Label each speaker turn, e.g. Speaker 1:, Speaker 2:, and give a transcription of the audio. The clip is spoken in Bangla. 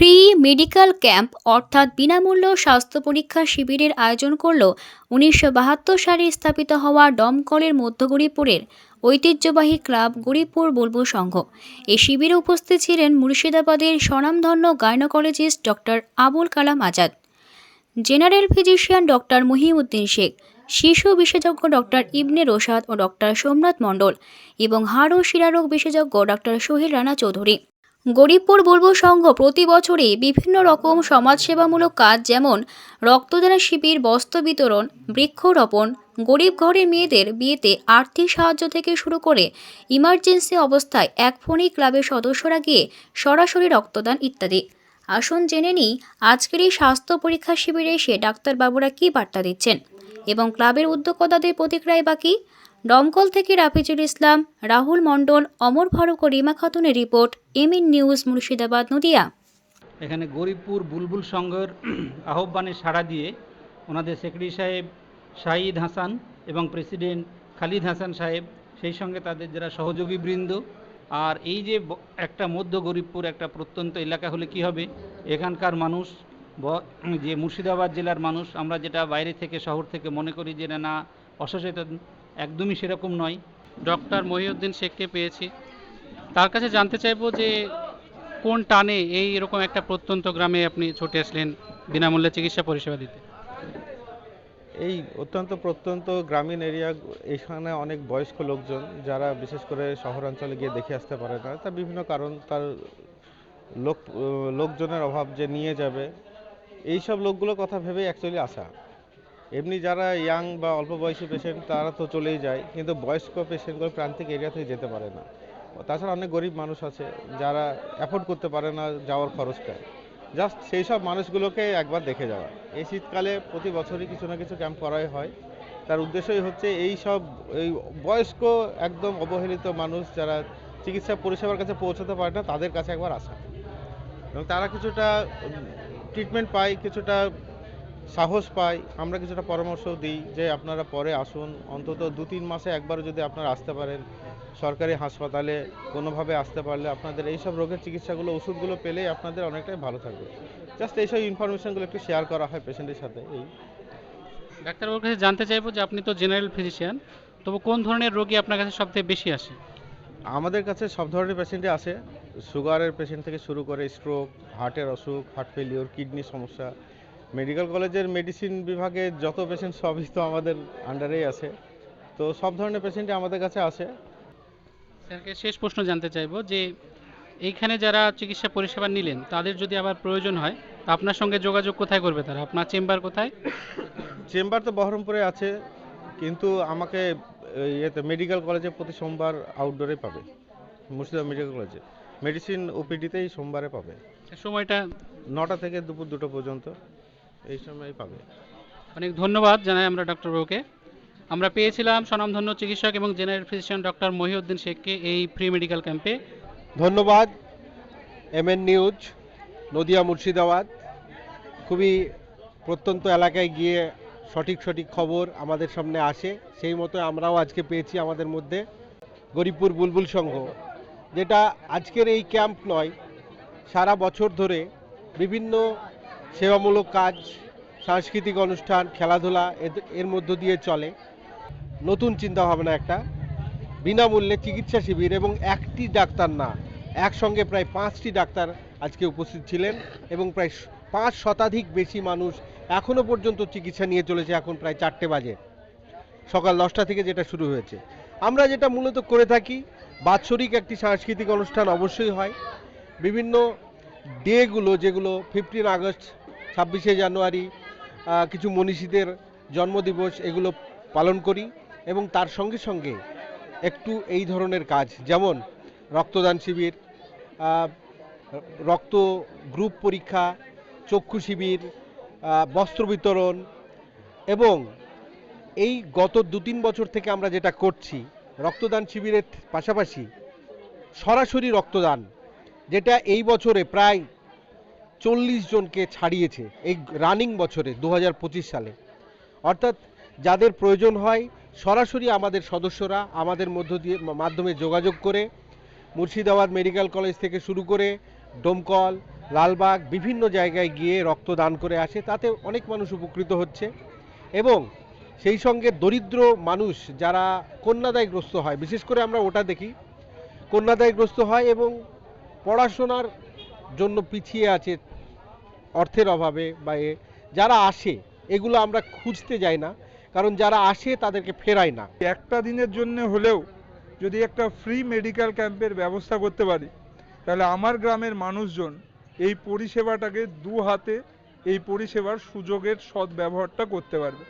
Speaker 1: ফ্রি মেডিকেল ক্যাম্প অর্থাৎ বিনামূল্য স্বাস্থ্য পরীক্ষা শিবিরের আয়োজন করল ১৯৭২ সালে স্থাপিত হওয়া দমকলের মধ্য গরিপুরের ঐতিহ্যবাহী ক্লাব গরিপুর বুলবুল সংঘ। এই শিবিরে উপস্থিত ছিলেন মুর্শিদাবাদের স্বনামধন্য gynaecologist doctor Abul Kalam Azad, general physician doctor Mohiuddin Sheikh, শিশু বিশেষজ্ঞ ডক্টর ইবনে রোশাদ ও ডক্টর সোমনাথ মণ্ডল এবং হাড় ও শিরারোগ বিশেষজ্ঞ ডক্টর সোহেল রানা চৌধুরী। গরিপুর বুলবুল সংঘ প্রতি বছরই বিভিন্ন রকম সমাজসেবামূলক কাজ যেমন রক্তদান শিবির, বস্ত্র বিতরণ, বৃক্ষরোপণ, গরিব ঘরের মেয়েদের বিয়েতে আর্থিক সাহায্য থেকে শুরু করে ইমার্জেন্সি অবস্থায় এক ফোনেই ক্লাবের সদস্যরা গিয়ে সরাসরি রক্তদান ইত্যাদি। আসুন জেনে নিই আজকের এই স্বাস্থ্য পরীক্ষা শিবিরে এসে ডাক্তারবাবুরা কী বার্তা দিচ্ছেন এবং ক্লাবের উদ্যোক্তাদের প্রতিক্রিয়া বাকি। দমকল থেকে রাফিজুল ইসলাম, রাহুল মণ্ডল, অমর ফারুক ও রিমা খাতুনের report, MN news, Murshidabad, Nadia.
Speaker 2: এখানে গরিপুর বুলবুল সংঘের আহ্বানে সাড়া দিয়ে ওনাদের সেক্রেটারি সাহেব শাহিদ হাসান এবং প্রেসিডেন্ট খালিদ হাসান সাহেব, সেই সঙ্গে তাদের যারা সহযোগীবৃন্দ, আর এই যে একটা মধ্য গরিবপুর একটা প্রত্যন্ত এলাকা হলে কি হবে, এখানকার মানুষ যে মুর্শিদাবাদ জেলার মানুষ, আমরা যেটা বাইরে থেকে শহর থেকে মনে করি যে না অসচেতন, একদমই সেরকম নয়। ডক্টর মহিউদ্দিন শেখকে পেয়েছি, তার কাছে জানতে চাইবো যে কোন টানে এই এরকম একটা প্রত্যন্ত গ্রামে আপনি ছুটে আসলেন বিনামূল্যে চিকিৎসা পরিষেবা দিতে?
Speaker 3: এই অত্যন্ত প্রত্যন্ত গ্রামীণ এরিয়া, এখানে অনেক বয়স্ক লোকজন যারা বিশেষ করে শহরাঞ্চলে গিয়ে দেখে আসতে পারে না, তার বিভিন্ন কারণ, তার লোকজনের অভাব যে নিয়ে যাবে, এই সব লোকগুলোর কথা ভেবেই অ্যাকচুয়ালি আসা। এমনি যারা ইয়াং বা অল্প বয়সী পেশেন্ট তারা তো চলেই যায়, কিন্তু বয়স্ক পেশেন্টগুলো প্রান্তিক এরিয়া থেকে যেতে পারে না। তাছাড়া অনেক গরিব মানুষ আছে যারা অ্যাফোর্ড করতে পারে না যাওয়ার খরচটা। জাস্ট সেই সব মানুষগুলোকে একবার দেখে যাওয়া। এই শীতকালে প্রতি বছরই কিছু না কিছু ক্যাম্প করাই হয়। তার উদ্দেশ্যই হচ্ছে এই সব এই বয়স্ক একদম অবহেলিত মানুষ যারা চিকিৎসা পরিষেবার কাছে পৌঁছতে পারে না, তাদের কাছে একবার আসা এবং তারা কিছুটা ট্রিটমেন্ট পায়, কিছুটা সাহস পায়। আমরা কিছুটা পরামর্শ দিই যে আপনারা পরে আসুন, অন্তত 2-3 মাসে একবার যদি আপনারা আসতে পারেন সরকারি হাসপাতালে, কোনোভাবে আসতে পারলে আপনাদের এইসব রোগের চিকিৎসাগুলো, ওষুধগুলো পেলেই আপনাদের অনেকটাই ভালো থাকবে। জাস্ট এইসব ইনফরমেশনগুলো একটু শেয়ার করা হয় পেশেন্টের সাথে। এই
Speaker 2: ডাক্তারবাবুর কাছে জানতে চাইবো যে আপনি তো জেনারেল ফিজিশিয়ান, তবু কোন ধরনের রোগী আপনার কাছে সবথেকে বেশি আসে?
Speaker 3: আমাদের কাছে সব ধরনের পেশেন্টই আসে, সুগারের পেশেন্ট থেকে শুরু করে স্ট্রোক, হার্টের অসুখ, হার্ট ফেলিওর, কিডনি সমস্যা। মেডিকেল কলেজের মেডিসিন বিভাগে যত পেশেন্ট সবই তো আমাদের আন্ডারেই আছে, তো সব ধরনের পেশেন্টই আমাদের কাছে আসে।
Speaker 2: স্যারকে শেষ প্রশ্ন জানতে চাইবো যে এইখানে যারা চিকিৎসা পরিষেবা নিলেন তাদের যদি আবার প্রয়োজন হয় তা আপনার সঙ্গে যোগাযোগ কোথায় করবে তারা? আপনার চেম্বার কোথায়?
Speaker 3: চেম্বার তো বহরমপুরে আছে, কিন্তু আমাকে ইয়েতে মেডিকেল কলেজে প্রতি সোমবার আউটডোরে পাবে। মুর্শিদাবাদ মেডিকেল কলেজে মেডিসিন ওপিডিতেই সোমবারে পাবে।
Speaker 2: সময়টা
Speaker 3: 9টা থেকে দুপুর 2টো পর্যন্ত, এই সময় পাবে।
Speaker 2: অনেক ধন্যবাদ জানাই আমরা ডক্টরবাবুকে। আমরা পেয়েছিলাম স্বনামধন্য চিকিৎসক এবং জেনারেল ফিজিশিয়ান ডক্টর মহিউদ্দিন শেখকে এই ফ্রি মেডিকেল ক্যাম্পে।
Speaker 4: ধন্যবাদ এমএন নিউজ, নদিয়া, মুর্শিদাবাদ। খুবই প্রত্যন্ত এলাকায় গিয়ে সঠিক খবর আমাদের সামনে আসে, সেই মতো আমরাও আজকে পেয়েছি আমাদের মধ্যে। গরিপুর বুলবুল সংঘ, যেটা আজকের এই ক্যাম্প নয়, সারা বছর ধরে বিভিন্ন সেবামূলক কাজ, সাংস্কৃতিক অনুষ্ঠান, খেলাধুলা এর মধ্য দিয়ে চলে। নতুন চিন্তাভাবনা একটা বিনামূল্যে চিকিৎসা শিবির, এবং একটি ডাক্তার না, একসঙ্গে প্রায় 5টি ডাক্তার আজকে উপস্থিত ছিলেন এবং প্রায় 5 শতাধিক বেশি মানুষ এখনও পর্যন্ত চিকিৎসা নিয়ে চলেছে। এখন প্রায় 4টে বাজে, সকাল 10টা থেকে যেটা শুরু হয়েছে। আমরা যেটা মূলত করে থাকি, বাৎসরিক একটি সাংস্কৃতিক অনুষ্ঠান অবশ্যই হয়। বিভিন্ন ডেগুলো, যেগুলো 15 আগস্ট, 26শে জানুয়ারি, কিছু মনীষীদের জন্মদিবস, এগুলো পালন করি এবং তার সঙ্গে সঙ্গে একটু এই ধরনের কাজ, যেমন রক্তদান শিবির, রক্ত গ্রুপ পরীক্ষা, চক্ষু শিবির, বস্ত্র বিতরণ, এবং এই গত 2-3 বছর থেকে আমরা যেটা করছি, রক্তদান শিবিরের পাশাপাশি সরাসরি রক্তদান, যেটা এই বছরে প্রায় 40 জনকে ছাড়িয়েছে এই রানিং বছরে 2025 সালে। অর্থাৎ যাদের প্রয়োজন হয় সরাসরি আমাদের সদস্যরা আমাদের মাধ্যমে যোগাযোগ করে মুর্শিদাবাদ মেডিকেল কলেজ থেকে শুরু করে ডোমকল, লালবাগ বিভিন্ন জায়গায় গিয়ে রক্তদান করে আসে, তাতে অনেক মানুষ উপকৃত হচ্ছে। এবং সেই সঙ্গে দরিদ্র মানুষ যারা কন্যাদায়গ্রস্ত হয়, বিশেষ করে আমরা ওটা দেখি, কন্যাদায়গ্রস্ত হয় এবং পড়াশোনার জন্য পিছিয়ে আছে অর্থের অভাবে বা যারা আসে, এগুলো আমরা খুঁজতে যাই না, কারণ যারা আসে তাদেরকে ফেরায় না।
Speaker 5: একটা দিনের জন্য হলেও যদি একটা ফ্রি মেডিকেল ক্যাম্পের ব্যবস্থা করতে পারি, তাহলে আমার গ্রামের মানুষজন এই পরিষেবাটাকে দু হাতে এই পরিষেবার সুযোগের সদ্ব্যবহারটা করতে পারবে।